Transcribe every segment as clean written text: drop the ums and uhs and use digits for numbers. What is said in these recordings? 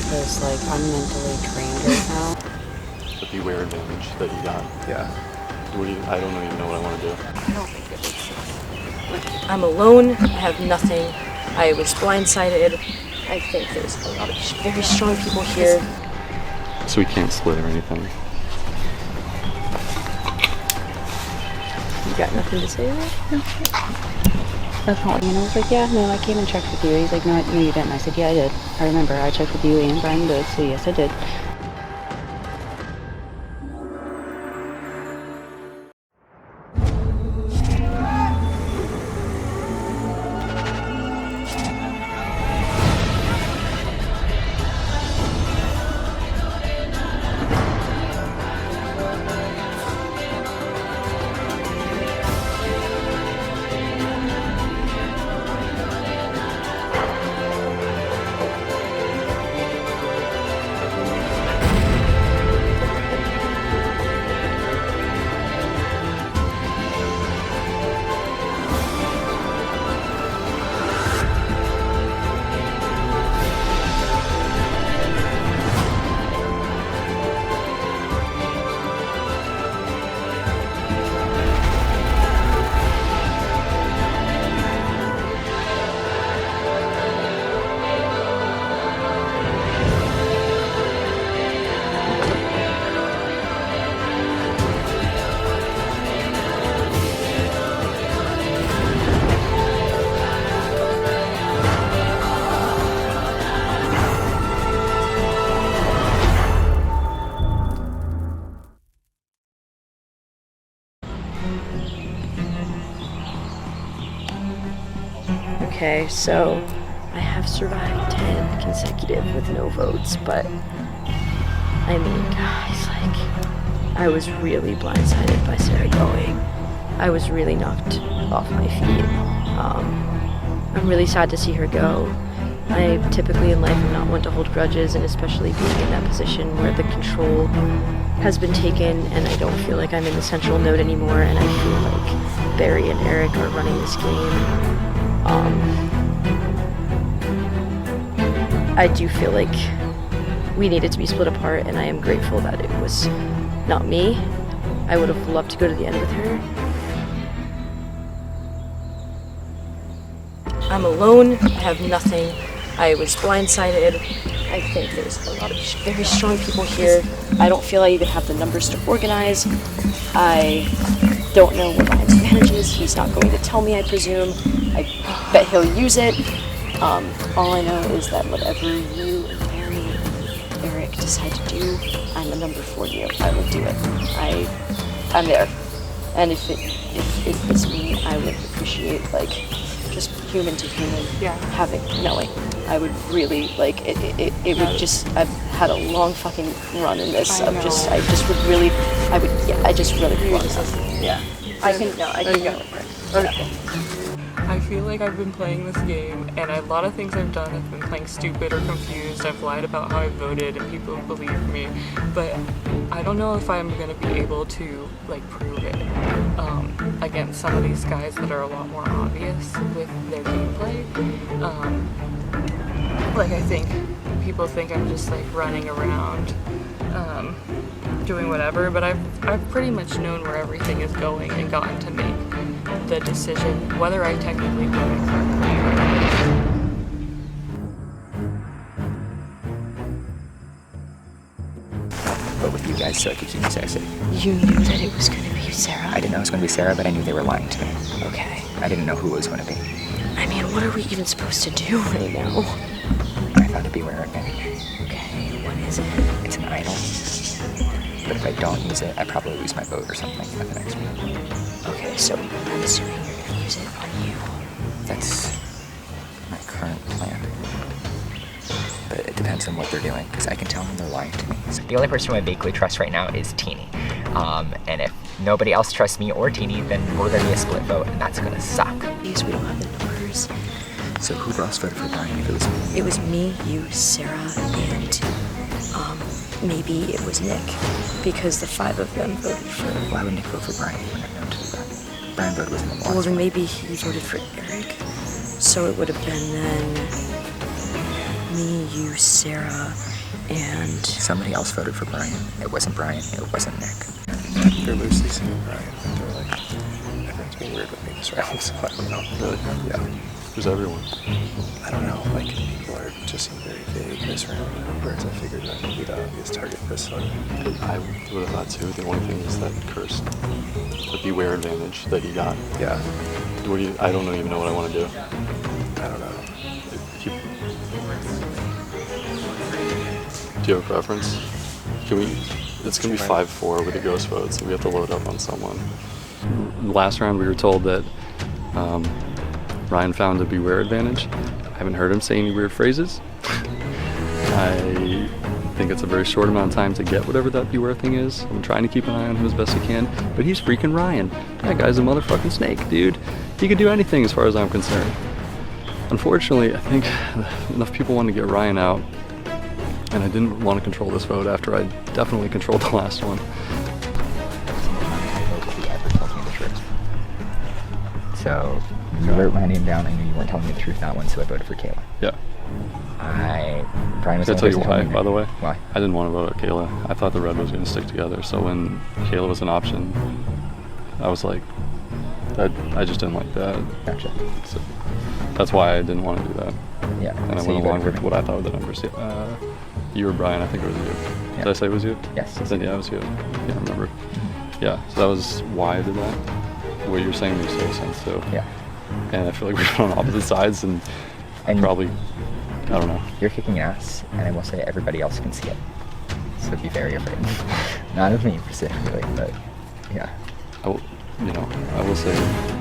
because, like, I'm mentally trained right now. The beware advantage that you got. Yeah. I don't even know what I want to do. I don't think it makes sense. I'm alone, I have nothing, I was blindsided. I think there's a lot of very strong people here. So we can't split or anything. You got nothing to say there? That's all. And I was like, yeah, no, I came and checked with you. He's like, no, you didn't. I said, yeah, I did. I remember. I checked with you and Brian both, so yes, I did. Okay, so I have survived 10 consecutive with no votes, but I mean, guys, like, I was really blindsided by Sarah going. I was really knocked off my feet. I'm really sad to see her go. I typically in life am not one to hold grudges, and especially being in that position where the control has been taken and I don't feel like I'm in the central node anymore, and I feel like Barry and Eric are running this game. I do feel like we needed to be split apart, and I am grateful that it was not me. I would have loved to go to the end with her. I'm alone, I have nothing, I was blindsided. I think there's a lot of very strong people here. I don't feel I even have the numbers to organize. I don't know what Ryan's advantage is. He's not going to tell me, I presume. I bet he'll use it. All I know is that whatever you and Barry and Eric decide to do, I'm a number for you. I will do it. I'm there. And if it's me, I would appreciate, like, just human to human, knowing. I would really, like, it would just, I've had a long fucking run in this of just, I just really want to. Yeah. I can go for it. Okay. I feel like I've been playing this game, and a lot of things I've done, I've been playing stupid or confused, I've lied about how I voted, and people believe me, but I don't know if I'm going to be able to, like, prove it against some of these guys that are a lot more obvious with their gameplay. Like, I think people think I'm just, like, running around, doing whatever, but I've pretty much known where everything is going and gotten to make the decision, whether I technically voted correctly or not. But with you guys, so I could keep you safe. You knew that it was going to be Sarah? I didn't know it was going to be Sarah, but I knew they were lying to me. Okay. I didn't know who it was going to be. I mean, what are we even supposed to do right now? I found a beware advantage. Okay, what is it? It's an idol. But if I don't use it, I probably lose my vote or something at the next meeting. Okay, so I'm assuming you're going to use it on you. That's my current plan. But it depends on what they're doing, because I can tell when they're lying to me. So the only person who I vaguely trust right now is Teeny. And if nobody else trusts me or Teeny, then we're going to be a split vote, and that's going to suck. Because we don't have the numbers. So who else voted for Brian if it was me? It was me, you, Sarah, and maybe it was Nick, because the 5 of them voted for... Why would Nick vote for Brian? He wouldn't have known to do that. Brian voted with him once. Well, then maybe he voted for Eric. So it would have been then me, you, Sarah, and Somebody else voted for Brian. It wasn't Brian. It wasn't Nick. They're loosely saying Brian, but they're like, everyone's being weird with me this round, so I don't know. Really? Yeah. Who's everyone? I don't know, like, people are just seem very vague this round, whereas I figured that would be the obvious target this one. I would have thought too. The only thing is that curse, the beware advantage that he got. Yeah, What do you? I don't even know what I want to do. I don't know. If you- Do you have a preference? Can we? It's gonna be 5-4 with the ghost vote, so we have to load up on someone. Last round we were told that Ryan found a beware advantage. I haven't heard him say any weird phrases. I think it's a very short amount of time to get whatever that beware thing is. I'm trying to keep an eye on him as best I can, but he's freaking Ryan. That guy's a motherfucking snake, dude. He could do anything as far as I'm concerned. Unfortunately, I think enough people wanted to get Ryan out, and I didn't want to control this vote after I definitely controlled the last one. Nobody ever tells me the truth. So you wrote my name down. I knew you weren't telling me the truth that one, so I voted for Kayla. Yeah. Brian was Can I the tell you only person why, telling me by the way? Why? I didn't want to vote at Kayla. I thought the red was going to stick together, so when Kayla was an option, I was like, I just didn't like that. Gotcha. So that's why I didn't want to do that. Yeah. And I so went you along voted with for what me. I thought were the numbers. You or Brian, I think it was you. Yeah. Did I say it was you? Yes. Then yeah, it was you. Yeah, I remember. Yeah, so that was why I did that. What you're saying makes total sense too. Yeah. And I feel like we're on opposite sides and probably, I don't know. You're kicking ass, and I will say everybody else can see it. So be very afraid. Not of me specifically, but yeah. I will say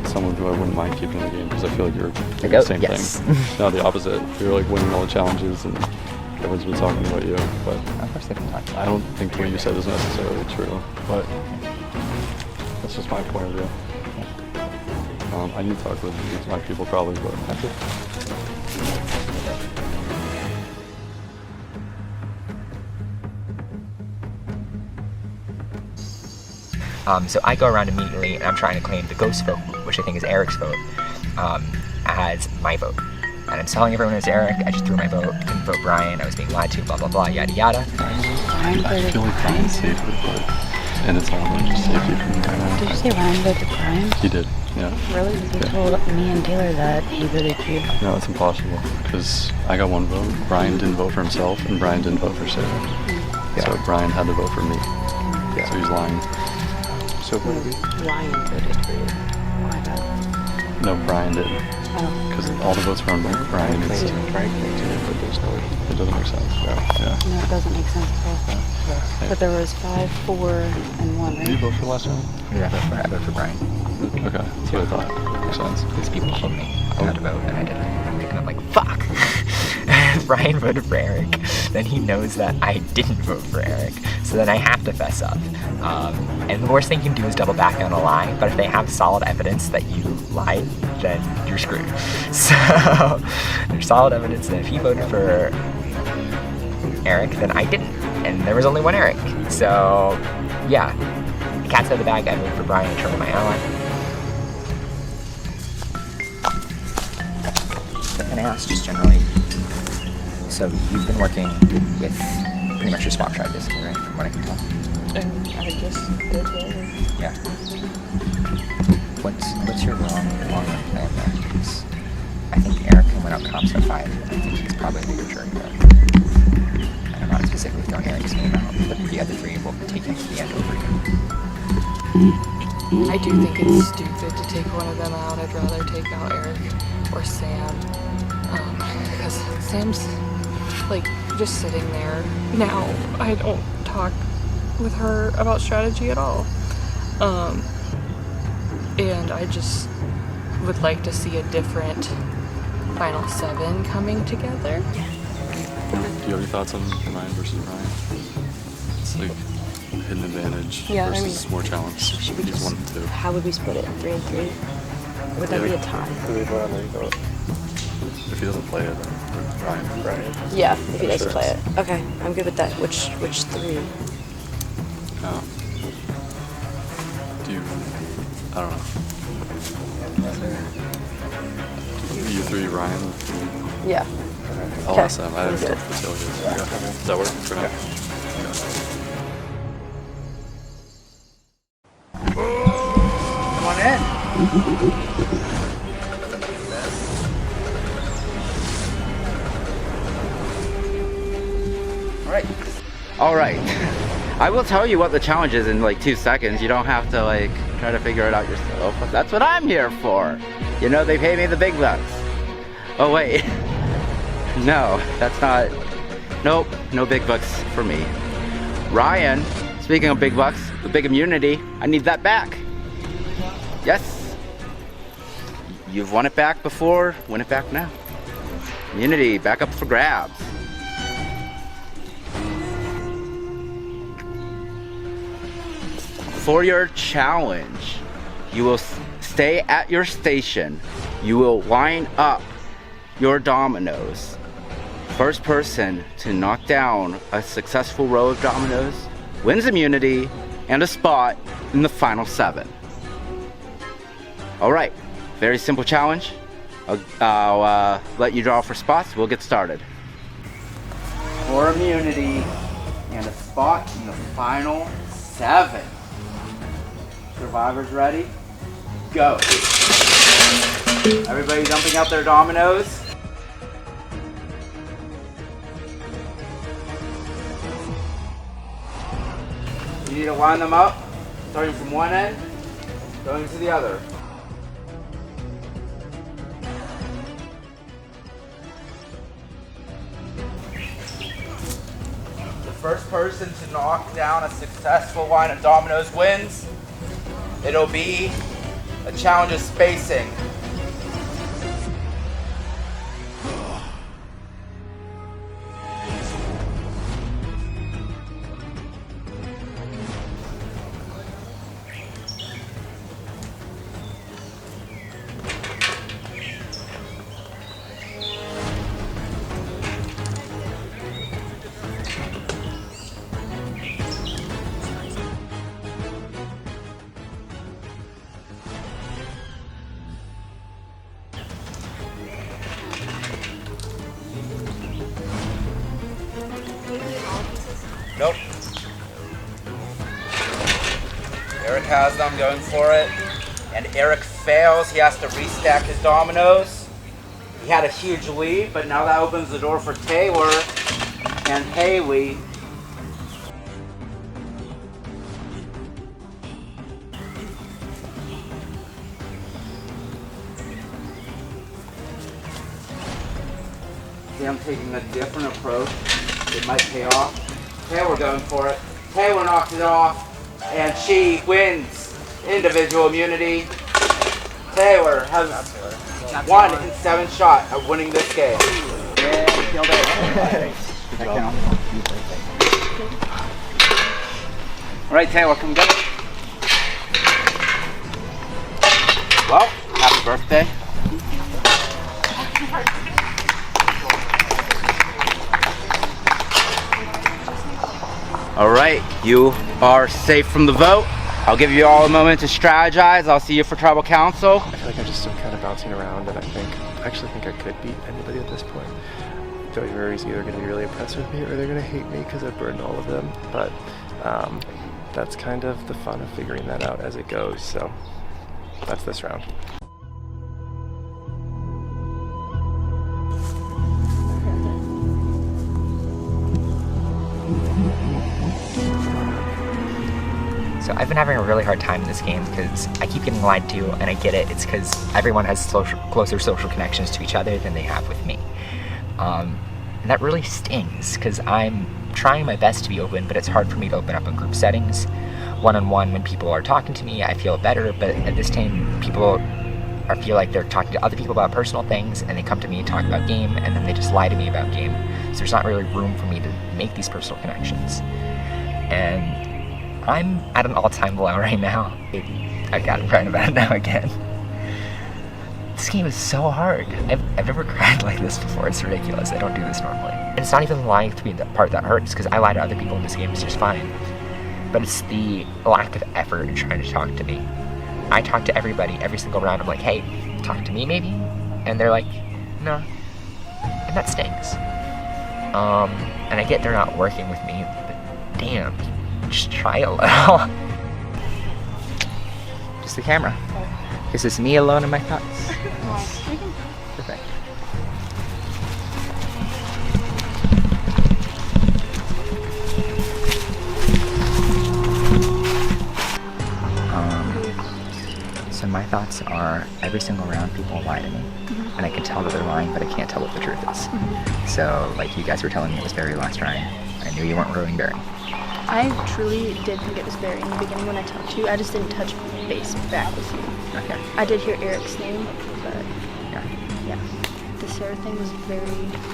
someone who I wouldn't mind keeping in the game because I feel like you're doing Like, the oh, same yes. thing. No, the opposite. You're like winning all the challenges and everyone's been talking about you, but Of course they can talk. I don't think what you said is necessarily true, but that's just my point of view. I need to talk with my people probably, but That's it. So I go around immediately and I'm trying to claim the ghost vote, which I think is Eric's vote, as my vote. And I'm telling everyone it's Eric. I just threw my vote. Couldn't vote Brian. I was being lied to. Blah blah blah. Yada yada. Ryan I voted feel like Brian. Brian's safer, and it's all about just safety for me right now. Did you say Ryan voted Brian? He did, yeah. Really? He Yeah. told me and Taylor that he voted you. No, it's impossible because I got one vote. Brian didn't vote for himself, and Brian didn't vote for Sarah. So Brian had to vote for me. Yeah. So he's lying. So maybe. Ryan voted for you. Why that? No, Brian did. Oh. Because all the votes were on Brian. Brian It's, claims it, but there's no way. it doesn't make sense. Yeah. No, it doesn't make sense at all. But there was 5, 4, and 1, Did you right? vote for last round? Yeah, I voted for Brian. Okay, that's what I thought. Makes sense. Because people told me how to vote and I didn't. And I'm like, fuck! Brian voted for Eric. Then he knows that I didn't vote for Eric. So then I have to fess up. And the worst thing you can do is double back on a lie. But if they have solid evidence that you lied, then you're screwed. So there's solid evidence that if he voted for Eric, then I didn't. And there was only one Eric. So yeah, the cat's out of the bag. I voted for Brian and turned my ally. And I asked just generally, so you've been working with pretty much your swap tribe, basically, right? From what I can tell. I just did it. Yeah. What's your long-run plan there? Because I think Eric went out comps at 5. I think he's probably a bigger jury there. And I'm not specifically throwing Eric's name out, but the other 3 will take him to the end over you. I do think it's stupid to take one of them out. I'd rather take out Eric or Sam. Because Sam's like just sitting there. Now I don't talk with her about strategy at all. And I just would like to see a different final 7 coming together. Do you have any thoughts on Ryan versus Brian? It's like hidden advantage Yeah, I versus mean, more challenge. Should we He's just, 1 and 2. how would we split it? 3 and 3? Would that be a tie? Who they vote on, there you go. If he doesn't play it, then Brian. Brian. Yeah, if he doesn't Sure. play it. Okay, I'm good with that. Which 3? Do you? I don't know. You 3, Ryan. Yeah. Awesome. I didn't know if the Does that work for now? Come on in. All right. I will tell you what the challenge is in like 2 seconds. You don't have to like try to figure it out yourself. But that's what I'm here for. You know, they pay me the big bucks. Oh wait. No, that's not. Nope, no big bucks for me. Ryan, speaking of big bucks, the big immunity, I need that back. Yes. You've won it back before, win it back now. Immunity, back up for grabs. For your challenge, you will stay at your station. You will line up your dominoes. First person to knock down a successful row of dominoes wins immunity and a spot in the final 7. All right, very simple challenge. I'll let you draw for spots. We'll get started. For immunity and a spot in the final 7. Survivors ready? Go. Everybody dumping out their dominoes. You need to line them up, starting from one end, going to the other. The first person to knock down a successful line of dominoes wins. It'll be a challenge of spacing. Nope. Eric has them going for it. And Eric fails. He has to restack his dominoes. He had a huge lead, but now that opens the door for Taylor and Haley. See, I'm taking a different approach. It might pay off. Taylor going for it. Taylor knocked it off, and she wins individual immunity. Taylor has 1 in 7 shot at winning this game. Yeah, killed it. All right, Taylor, come get it. Well, happy birthday. All right, you are safe from the vote. I'll give you all a moment to strategize. I'll see you for tribal council. I feel like I'm just still kind of bouncing around, and I actually think I could beat anybody at this point. Joey Murray's either going to be really impressed with me or they're going to hate me because I've burned all of them. But that's kind of the fun of figuring that out as it goes. So that's this round. So I've been having a really hard time in this game because I keep getting lied to, and I get it. It's because everyone has closer social connections to each other than they have with me. And that really stings because I'm trying my best to be open, but it's hard for me to open up in group settings. One-on-one, when people are talking to me, I feel better, but at this time, people feel like they're talking to other people about personal things, and they come to me and talk about game, and then they just lie to me about game. So there's not really room for me to make these personal connections. And I'm at an all-time low right now. I gotta cry about it now again. This game is so hard. I've never cried like this before. It's ridiculous. I don't do this normally. And it's not even lying to me the part that hurts, because I lie to other people in this game. It's just fine. But it's the lack of effort in trying to talk to me. I talk to everybody every single round. I'm like, hey, talk to me maybe? And they're like, no. And that stings. And I get they're not working with me, but damn, just try a little. Just the camera. This is me alone in my thoughts. Perfect. So my thoughts are every single round people lie to me, and I can tell that they're lying, but I can't tell what the truth is. So like you guys were telling me it was Barry last round. I knew you weren't rowing Barry. I truly did think it was Barry in the beginning when I talked to you. I just didn't touch base back with you. Okay. I did hear Eric's name, but Yeah. yeah. The Sarah thing was very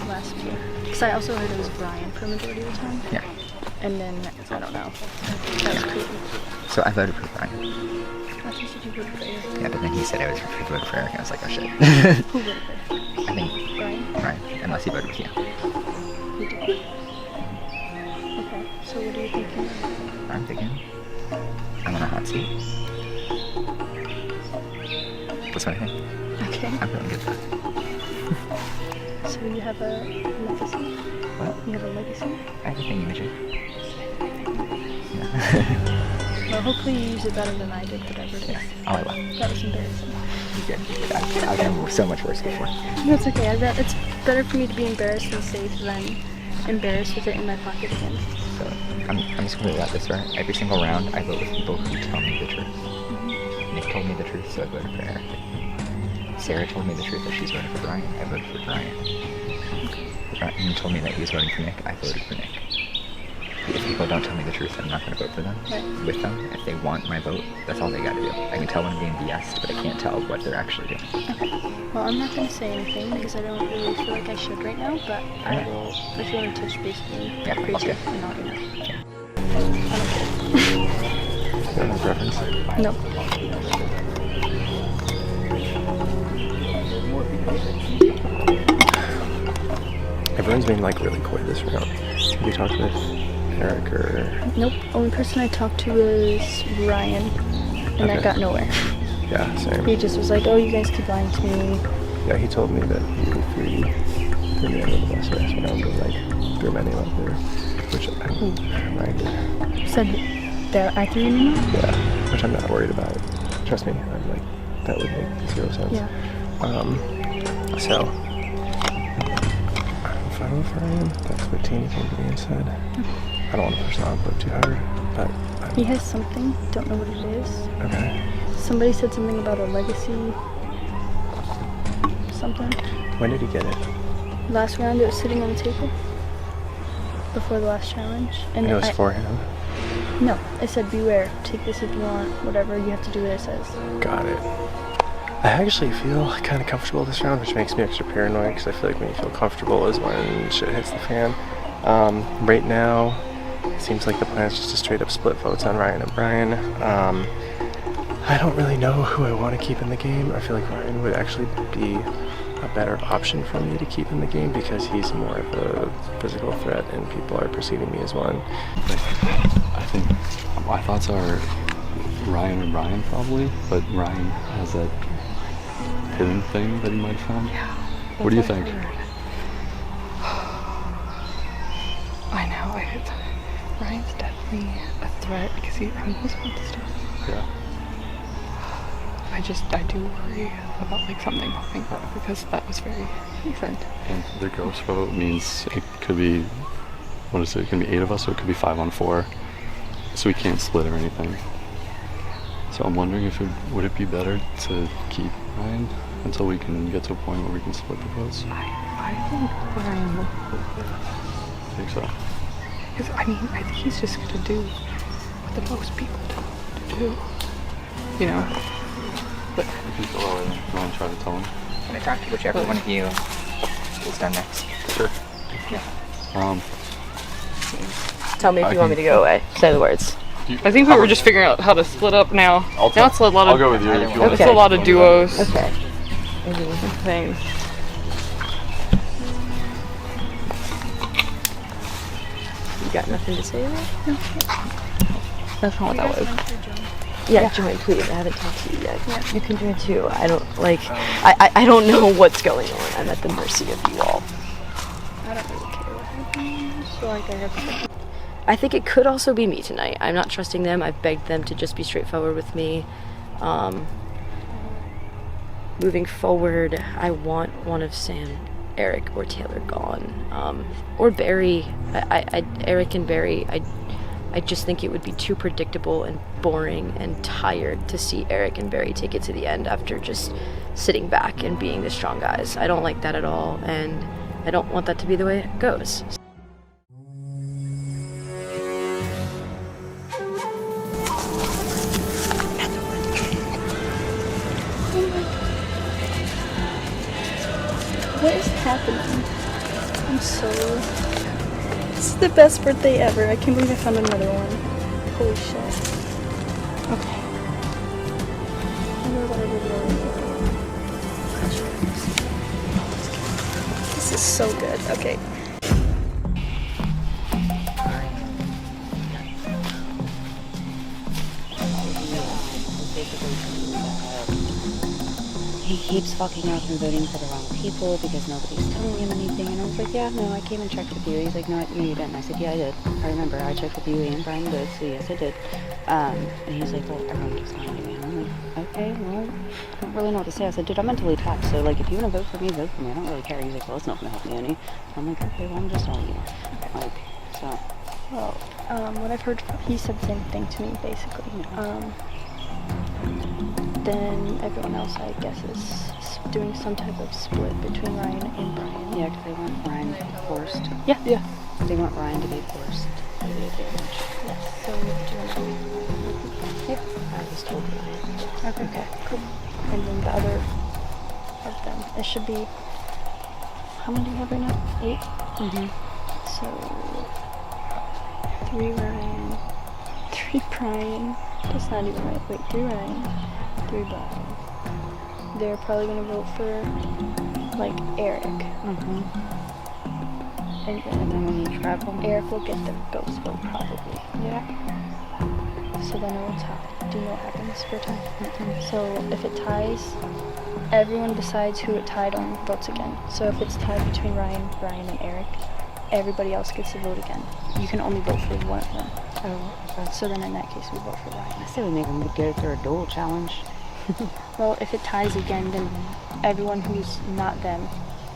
last year. Because I also heard it was Brian for a majority of the time. Yeah. And then, I don't know. That was crazy. So I voted for Brian. I thought you said you voted for Eric. Yeah, but then he said I was voted for Eric, and I was like, oh shit. Who voted for Eric? I think Brian? Brian, unless he voted with you. Who did? Okay, so what are you thinking? I'm thinking I'm on a hot seat. That's what I think. Okay. I'm feeling good. So you have a legacy? What? You have a legacy? I have a thingy major. Yeah. Well, hopefully you use it better than I did that I voted. Yeah. Oh, I will. That was embarrassing. You good. I've done so much worse before. That's okay. It's better for me to be embarrassed and safe than embarrassed with it in my pocket again. So I'm just gonna leave it at this, right? Every single round, I vote with people who tell me the truth. Nick told me the truth, so I voted for Eric. Sarah told me the truth that she's voting for Brian. I voted for Brian. Brian told me that he was voting for Nick. I voted for Nick. If people don't tell me the truth, I'm not going to vote for them. Right. With them, if they want my vote, that's all they got to do. I can tell when I'm being BS'd, but I can't tell what they're actually doing. Okay. Well, I'm not going to say anything because I don't really feel like I should right now, but I will, if you want to touch base with me, Yeah, crazy, okay. and I'll do that. Yeah. You don't have a preference? No. Everyone's being like really coy this round. Have you talked with Eric or? Nope. Only person I talked to was Ryan, and that Okay. got nowhere. Yeah, same. He just was like, "Oh, you guys keep lying to me." Yeah, he told me that he threw me under the bus last round, but like threw many out there, which I'm minded. Said that I threw you in. Yeah, which I'm not worried about. Trust me, I'm like that would make 0 sense. Yeah. So I'm fine with Ryan. That's what Teeny came to me and said. I don't want to push the envelope too hard, but He has something. Don't know what it is. okay. Somebody said something about a legacy. Something. When did he get it? Last round, it was sitting on the table before the last challenge, and It then was for him. No, it said beware. Take this if you want. Whatever, you have to do what it says. Got it. I actually feel kind of comfortable this round, which makes me extra paranoid because I feel like when you feel comfortable is when shit hits the fan. Right now, it seems like the plan is just to straight up split votes on Ryan and Brian. I don't really know who I want to keep in the game. I feel like Ryan would actually be a better option for me to keep in the game because he's more of a physical threat and people are perceiving me as one. I think my thoughts are Ryan and Brian probably, but Ryan has that hidden thing that he might have found. Yeah. What do you think? I know. Ryan's definitely a threat because he knows about the stuff. Yeah. I do worry about like something popping up because that was very recent. And the ghost vote means it could be, what is it? It can be 8 of us, so it could be 5 on 4. So we can't split or anything. So I'm wondering if would it be better to keep Ryan until we can get to a point where we can split the votes? I think Brian will. I think so. Because I think he's just gonna do what the most people tell him to do. You know. But You can go over there. You want to try to tell him? Can I talk to whichever one of you is done next? Sure. yeah. Tell me if you want me to go away. Say the words. I think we were just figuring out how to split up now. Now it's a lot of. I'll go with you if you want It's a lot of duos. Okay. And things. You got nothing to say about it? That's not what that was. Yeah, join, please. I haven't talked to you yet. Yeah. You can join too. I don't like. I don't know what's going on. I'm at the mercy of you all. I don't really care what happens. feel like I have. I think it could also be me tonight. I'm not trusting them. I've begged them to just be straightforward with me. Moving forward, I want one of Sam, Eric, or Taylor gone. Or Barry. Eric and Barry. I just think it would be too predictable and boring and tired to see Eric and Barry take it to the end after just sitting back and being the strong guys. I don't like that at all, and I don't want that to be the way it goes. What is happening? I'm so... This is the best birthday ever. I can't believe I found another one. Holy shit. Okay. This is so good. Okay. He keeps fucking up and voting for the wrong people because nobody's telling him anything. And I was like, yeah, no, I came and checked with you. He's like, no, you didn't. I said, yeah, I did. I remember. I checked with you and Brian did, so yes, I did. And he's like, well, everyone keeps lying to me. And I'm like, okay, well, I don't really know what to say. I said, dude, I'm mentally tapped, so like, if you want to vote for me, vote for me. I don't really care. He's like, well, it's not going to help me any. I'm like, okay, well, I'm just telling you. Like, so. Well, what I've heard, he said the same thing to me, basically. Then everyone else, I guess, is doing some type of split between Ryan and Brian. Yeah, because they want Ryan to be forced. Yeah. They want Ryan to be forced to the advantage. Yes, so do you want to be? Yeah. I was told Ryan. Okay, cool. And then the other of them, it should be, how many do you have right now? 8? Mm-hmm. So, 3 Ryan, 3 Brian, that's not even right, wait, 3 Ryan, 3 Brian. They're probably going to vote for, like, Eric. Mm-hmm. And And then when you travel, Eric will get the ghost vote, probably. yeah. So then it will tie. Do you know what happens for a tie? So if it ties, everyone decides who it tied on votes again. So if it's tied between Ryan, Brian, and Eric, everybody else gets to vote again. You can only vote for one of them. Oh, okay. So then in that case, we vote for I Ryan. say we make them go through a duel challenge. Well, if it ties again, then everyone who's not them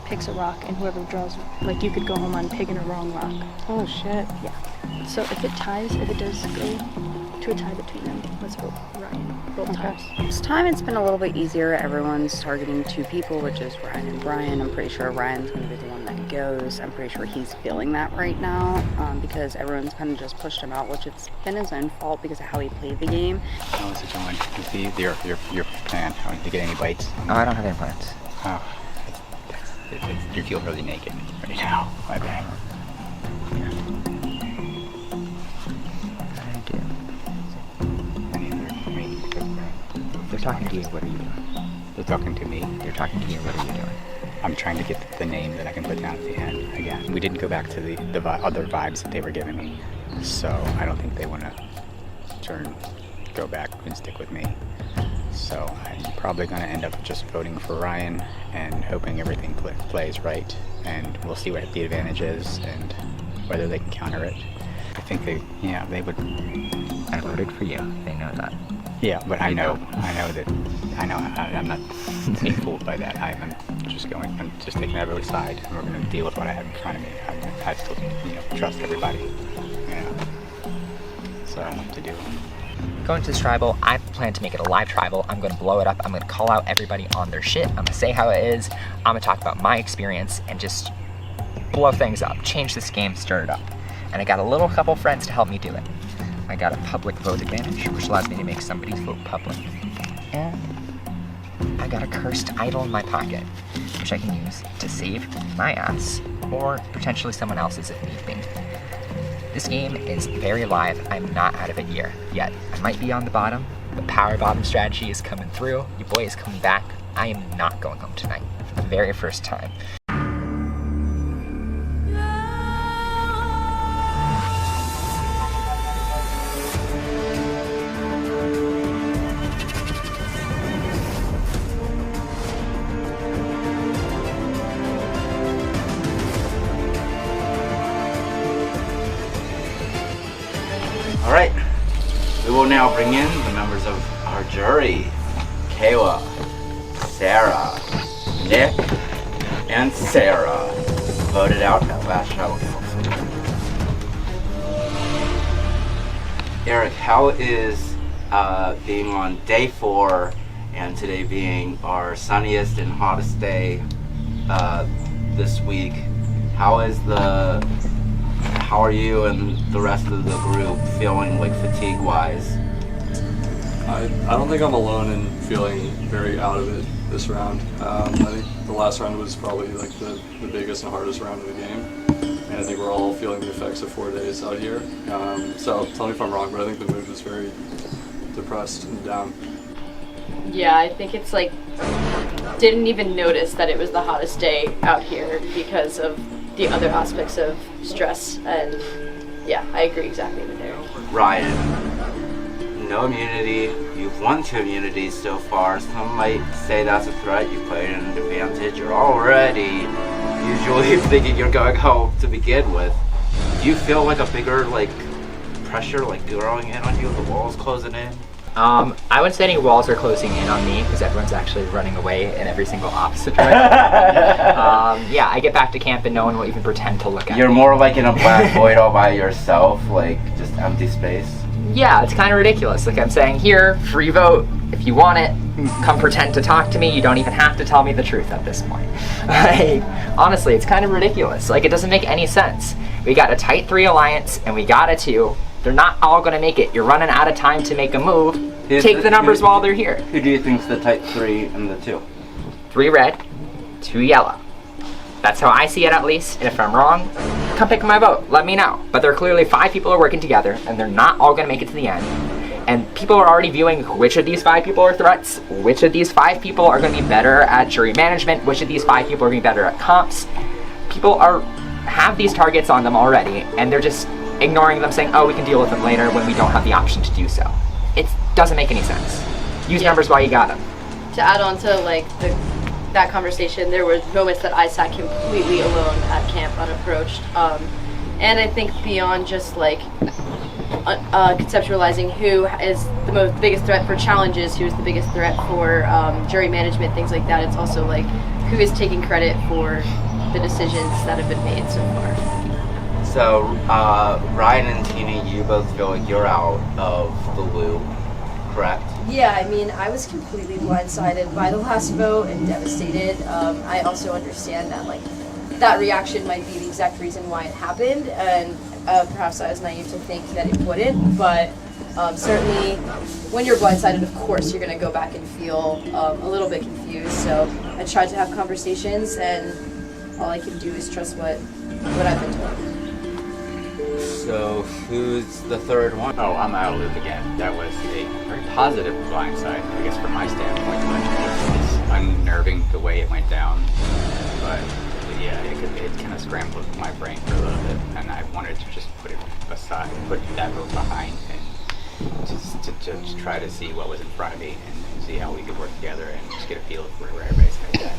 picks a rock, and whoever draws, like you could go home on picking a wrong rock. Oh, shit. Yeah. So if it ties, if it does go to a tie between them, let's vote Ryan both times. This time it's been a little bit easier. Everyone's targeting 2 people, which is Ryan and Brian. I'm pretty sure Ryan's going to be the one that goes. I'm pretty sure he's feeling that right now because everyone's kind of just pushed him out, which it's been his own fault because of how he played the game. How is it going? With your plan? Did you get any bites? Oh, I don't have any plans. Oh, you feel really naked right now. My bad. I do. They're talking to you. What are you doing? They're talking to me. They're talking to you. What are you doing? I'm trying to get the name that I can put down at the end again. We didn't go back to the other vibes that they were giving me, so I don't think they want to go back and stick with me. So I'm probably going to end up just voting for Ryan and hoping everything plays right, and we'll see what the advantage is and whether they can counter it. I think they would. I voted for you. They know that. Yeah, but I'm not being fooled by that. I'm just taking everybody's side, and we're going to deal with what I have in front of me. I still, trust everybody, so I don't know what to do. Going to this tribal, I plan to make it a live tribal. I'm gonna blow it up. I'm gonna call out everybody on their shit. I'm gonna say how it is. I'm gonna talk about my experience and just blow things up, change this game, stir it up. And I got a couple friends to help me do it. I got a public vote advantage, which allows me to make somebody's vote public. And I got a cursed idol in my pocket, which I can use to save my ass or potentially someone else's if need be. This game is very live. I'm not out of it yet. I might be on the bottom. The power bottom strategy is coming through. Your boy is coming back. I am not going home tonight for the very first time. bring in the members of our jury. Kayla, Sarah, Nick, and Sarah voted out at last Tribal Council. Eric, how is being on day 4 and today being our sunniest and hottest day this week? How are you and the rest of the group feeling, like, fatigue-wise? I don't think I'm alone in feeling very out of it this round. I think the last round was probably like the biggest and hardest round of the game, and I think we're all feeling the effects of 4 days out here. So tell me if I'm wrong, but I think the mood was very depressed and down. Yeah, I think it's like, didn't even notice that it was the hottest day out here because of the other aspects of stress, and yeah, I agree exactly with Eric. Ryan, no immunity. You've won 2 immunities so far. Some might say that's a threat. You've played an advantage. You're already usually thinking you're going home to begin with. Do you feel like a bigger, like, pressure, like, growing in on you? The walls closing in? I wouldn't say any walls are closing in on me because everyone's actually running away in every single opposite direction. Yeah, I get back to camp and no one will even pretend to look at You're me. more like in a black void all by yourself, like just empty space. Yeah, it's kind of ridiculous. Like I'm saying here, free vote. If you want it, come pretend to talk to me. You don't even have to tell me the truth at this point. Like, honestly, it's kind of ridiculous. Like, it doesn't make any sense. We got a tight 3 alliance and we got a 2. They're not all going to make it. You're running out of time to make a move. Take the numbers while they're here. Who do you think's the tight 3 and the 2? 3 red, 2 yellow. That's how I see it, at least. And if I'm wrong, come pick my vote. Let me know. But there are clearly 5 people who are working together, and they're not all going to make it to the end. And people are already viewing which of these 5 people are threats, which of these 5 people are going to be better at jury management, which of these 5 people are going to be better at comps. People have these targets on them already, and they're just ignoring them, saying, oh, we can deal with them later when we don't have the option to do so. It doesn't make any sense. Use numbers while you got them. To add on to like that conversation, there were moments that I sat completely alone at camp, unapproached, and I think beyond just like conceptualizing who is the biggest threat for challenges, who's the biggest threat for jury management, things like that. It's also like who is taking credit for the decisions that have been made so far. So, Ryan and Tina, you both feel like you're out of the loop, correct? Yeah, I mean, I was completely blindsided by the last vote and devastated. I also understand that, like, that reaction might be the exact reason why it happened, and perhaps I was naive to think that it wouldn't, but certainly when you're blindsided, of course, you're going to go back and feel a little bit confused. So I tried to have conversations, and all I can do is trust what I've been told. So, who's the third one? Oh, I'm out of the loop again. That was a very positive blindside, I guess, from my standpoint. It's unnerving the way it went down, but yeah, it kind of scrambled my brain for a little bit, and I wanted to just put it aside, put that vote behind, and just try to see what was in front of me and see how we could work together and just get a feel for where everybody's headed at.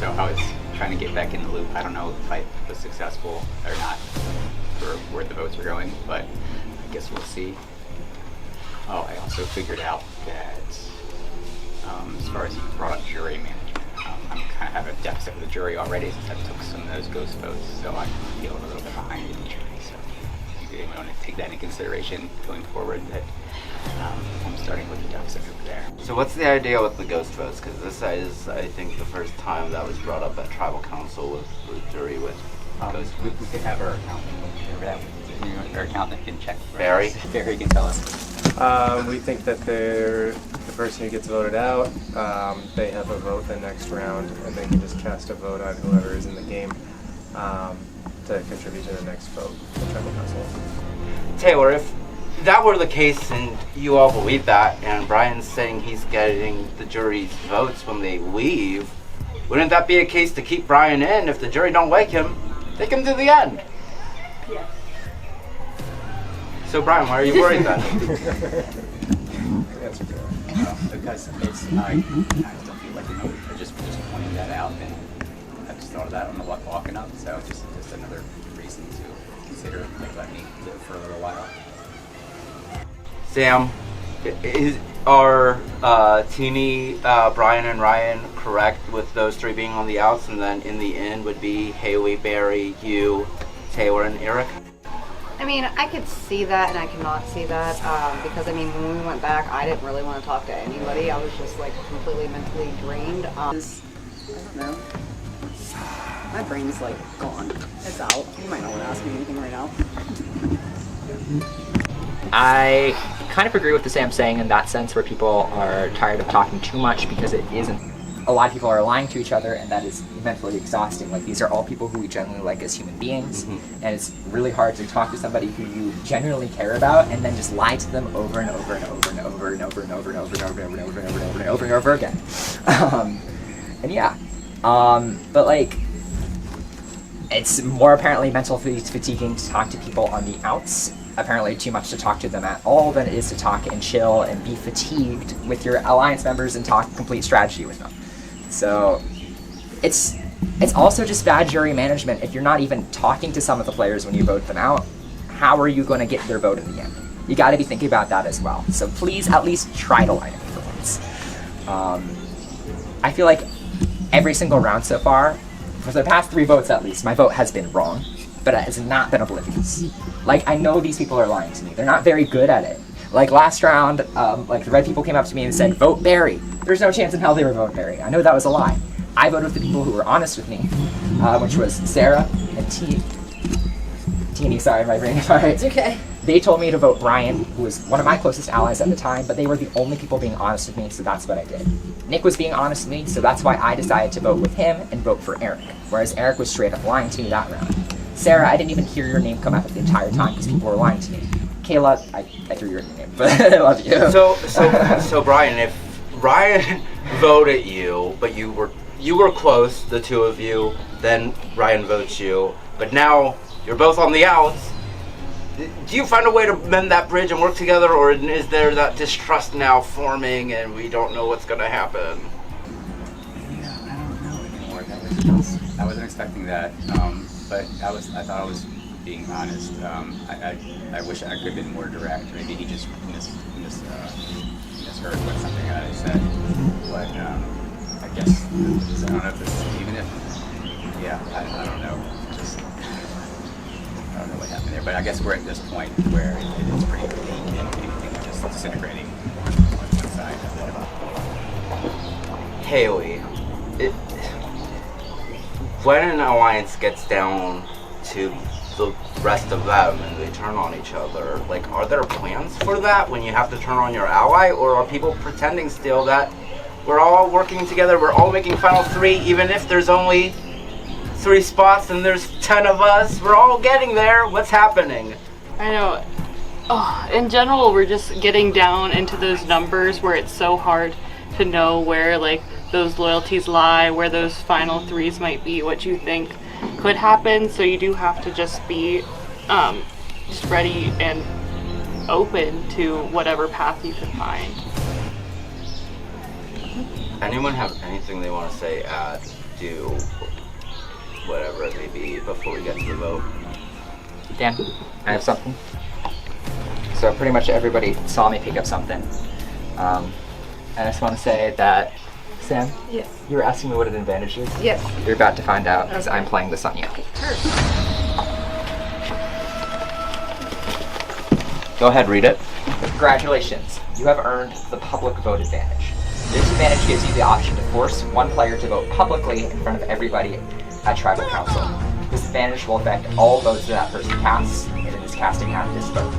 So I was trying to get back in the loop. I don't know if I was successful or not for where the votes were going, but I guess we'll see. Oh, I also figured out that as far as you brought up jury management, I kind of have a deficit with the jury already since I took some of those ghost votes, so I feel a little bit behind in the jury. So you want to take that into consideration going forward, that I'm starting with a deficit over there. So what's the idea with the ghost votes? Because this is, I think, the first time that was brought up at Tribal Council with jury with ghost We votes. could have our accountant, our accountant can check. Barry? Barry can tell us. We think that they're the person who gets voted out. They have a vote the next round, and they can just cast a vote on whoever is in the game to contribute to the next vote for Tribal Council. Taylor, if that were the case and you all believe that, and Brian's saying he's getting the jury's votes when they leave, wouldn't that be a case to keep Brian in? If the jury don't like him, take him to the end. Yeah. So Brian, why are you worried then? Answer to that. Because it's, I still feel like, I just pointing that out, and I just thought of that on the walking up, so just another reason to consider, like, let me live for a little while. Sam, Are Teeny, Brian, and Ryan correct with those three being on the outs, and then in the end would be Haley, Barry, you, Taylor, and Eric? I mean, I could see that and I cannot see that because, I mean, when we went back, I didn't really want to talk to anybody. I was just, like, completely mentally drained. I don't know. My brain's, like, gone. It's out. You might not want to ask me anything right now. I kind of agree with the Sam saying in that sense, where people are tired of talking too much because it isn't. A lot of people are lying to each other, and that is mentally exhausting. Like, these are all people who we genuinely like as human beings, and it's really hard to talk to somebody who you genuinely care about and then just lie to them over and over and over and over and over and over and over and over and over and over and over and over and over and over again. And yeah, but like, it's more apparently mentally fatiguing to talk to people on the outs. Apparently too much to talk to them at all than it is to talk and chill and be fatigued with your alliance members and talk complete strategy with them. So it's also just bad jury management. If you're not even talking to some of the players when you vote them out, how are you going to get their vote in the end? You got to be thinking about that as well. So please at least try to lie to me for once. I feel like every single round so far, for the past 3 votes at least, my vote has been wrong, but it has not been oblivious. Like, I know these people are lying to me. They're not very good at it. Like last round, like the red people came up to me and said, vote Barry. There's no chance in hell they were voting Barry. I know that was a lie. I voted with the people who were honest with me, which was Sarah and Teeny, sorry, my brain is alright. It's okay. They told me to vote Brian, who was one of my closest allies at the time, but they were the only people being honest with me, so that's what I did. Nick was being honest with me, so that's why I decided to vote with him and vote for Eric, whereas Eric was straight up lying to me that round. Sarah, I didn't even hear your name come up the entire time because people were lying to me. Kayla, I threw your name, but I love you. So Brian, if Ryan voted you, but you were close, the two of you, then Ryan votes you, but now you're both on the outs. Do you find a way to mend that bridge and work together, or is there that distrust now forming and we don't know what's going to happen? Yeah, I don't know anymore. I wasn't expecting that, but I thought I was being honest. I wish I could have been more direct. Maybe he just misheard what something I said. But I guess I don't know if this, even if, yeah, I don't know. Just I don't know what happened there. But I guess we're at this point where it's pretty bleak and anything just disintegrating on one side. Haley, when an alliance gets down to the rest of them and they turn on each other, like, are there plans for that when you have to turn on your ally, or are people pretending still that we're all working together, we're all making final 3, even if there's only 3 spots and there's 10 of us, we're all getting there? What's happening? I know. Oh, in general, we're just getting down into those numbers where it's so hard to know where, like, those loyalties lie, where those final 3s might be, what you think could happen. So you do have to just be just ready and open to whatever path you can find. Anyone have anything they want to say, add, do, whatever it may be, before we get to the vote? Dan, I have something. So pretty much everybody saw me pick up something. And I just want to say that, Sam, Yes. you were asking me what an advantage is? Yes. You're about to find out, because I'm playing this on you. Go ahead, read it. Congratulations, you have earned the public vote advantage. This advantage gives you the option to force one player to vote publicly in front of everybody at Tribal Council. This advantage will affect all votes that person casts, and it is casting at this vote.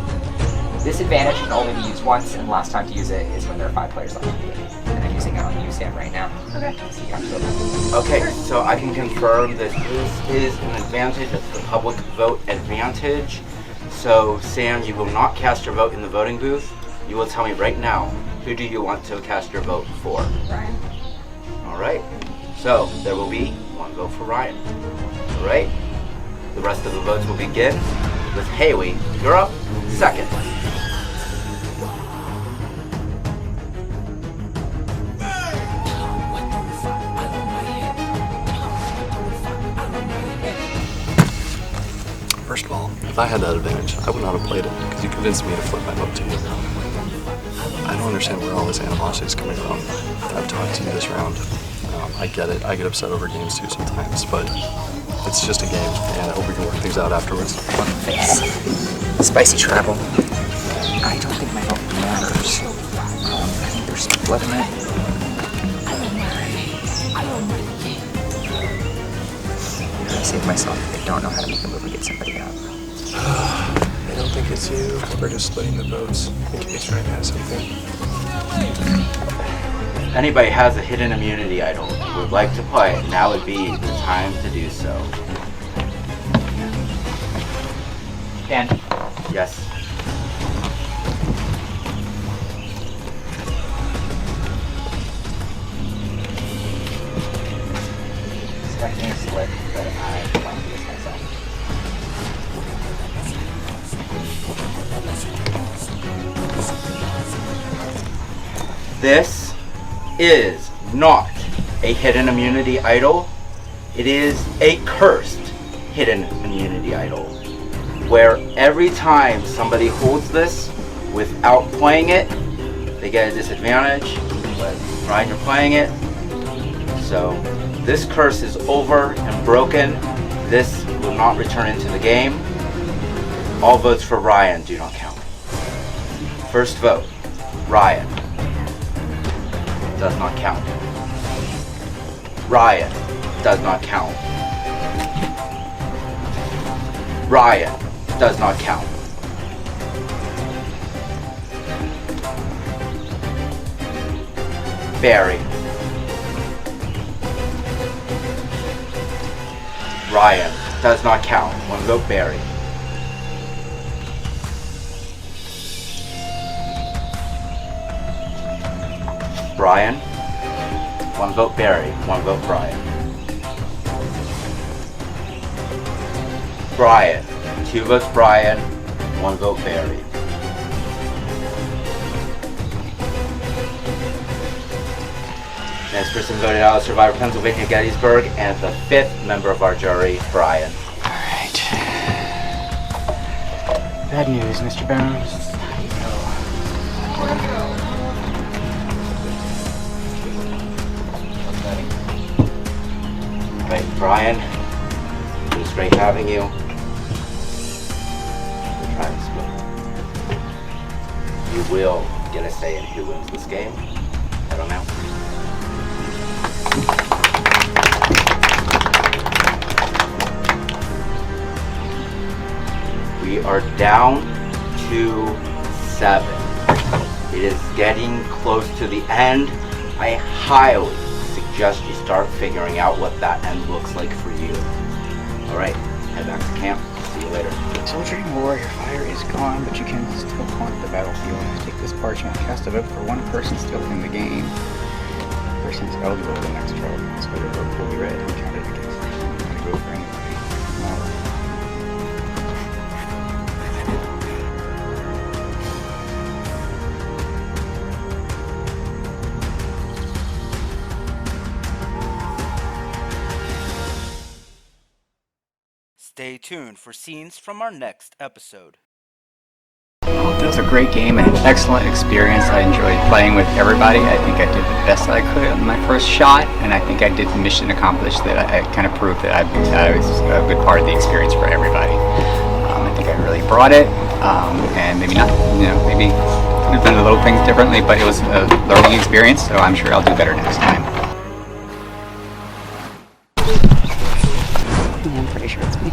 This advantage can only be used once, and the last time to use it is when there are 5 players left. And I'm using it on you, Sam, right now. Okay. So you have to vote. Okay, so I can confirm that this is an advantage. It's the public vote advantage. So, Sam, you will not cast your vote in the voting booth. You will tell me right now, who do you want to cast your vote for? Ryan. All right. So, there will be 1 vote for Ryan. All right. The rest of the votes will begin with Haley. You're up second. First of all, if I had that advantage, I would not have played it because you convinced me to flip my vote to you. I don't understand where all this animosity is coming from. I've talked to you this round. I get it. I get upset over games too sometimes, but it's just a game, and I hope we can work things out afterwards. Face. Spicy travel. I don't think my vote matters. I think there's blood in it. I save myself if they don't know how to make a move and get somebody out. I don't think it's you. We're just splitting the votes. I think he's trying to have something. If anybody has a hidden immunity idol and would like to play, now would be the time to do so. Dan. Yes. Expecting a slip, but I want to do this myself. This is not a hidden immunity idol. It is a cursed hidden immunity idol, where every time somebody holds this without playing it, they get a disadvantage. But Ryan, you're playing it. So this curse is over and broken. This will not return into the game. All votes for Ryan do not count. First vote, Ryan. Does not count. Ryan does not count. Ryan does not count. Barry. Ryan does not count. One vote, Barry. Brian. One vote, Barry. One vote, Brian. Brian. Two votes, Brian. One vote, Barry. Next person voted out of Survivor Pennsylvania, Gettysburg, and the fifth member of our jury, Brian. Alright. Bad news, Mr. Bones. Right, Brian, it was great having you. We're trying to split. You will get a say in who wins this game. I don't know. We are down to 7. It is getting close to the end. I highly suggest you start figuring out what that end looks like for you. Alright, head back to camp. See you later. Soldiering warrior fire is gone, but you can still haunt the battlefield. Take this parchment, cast a vote for one person still in the game. The person is eligible for the next trial. So your vote will be read and counted against. I'm going to go for anybody. Stay tuned for scenes from our next episode. It was a great game and an excellent experience. I enjoyed playing with everybody. I think I did the best I could on my first shot, and I think I did the mission accomplished. That I kind of proved that I was a good part of the experience for everybody. I think I really brought it, and maybe not, maybe could have done the little things differently, but it was a learning experience, so I'm sure I'll do better next time. I'm pretty sure it's me.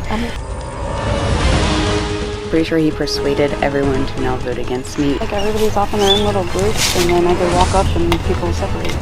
Pretty sure he persuaded everyone to now vote against me. Like everybody's off in their own little groups, and then I go walk up and people separate.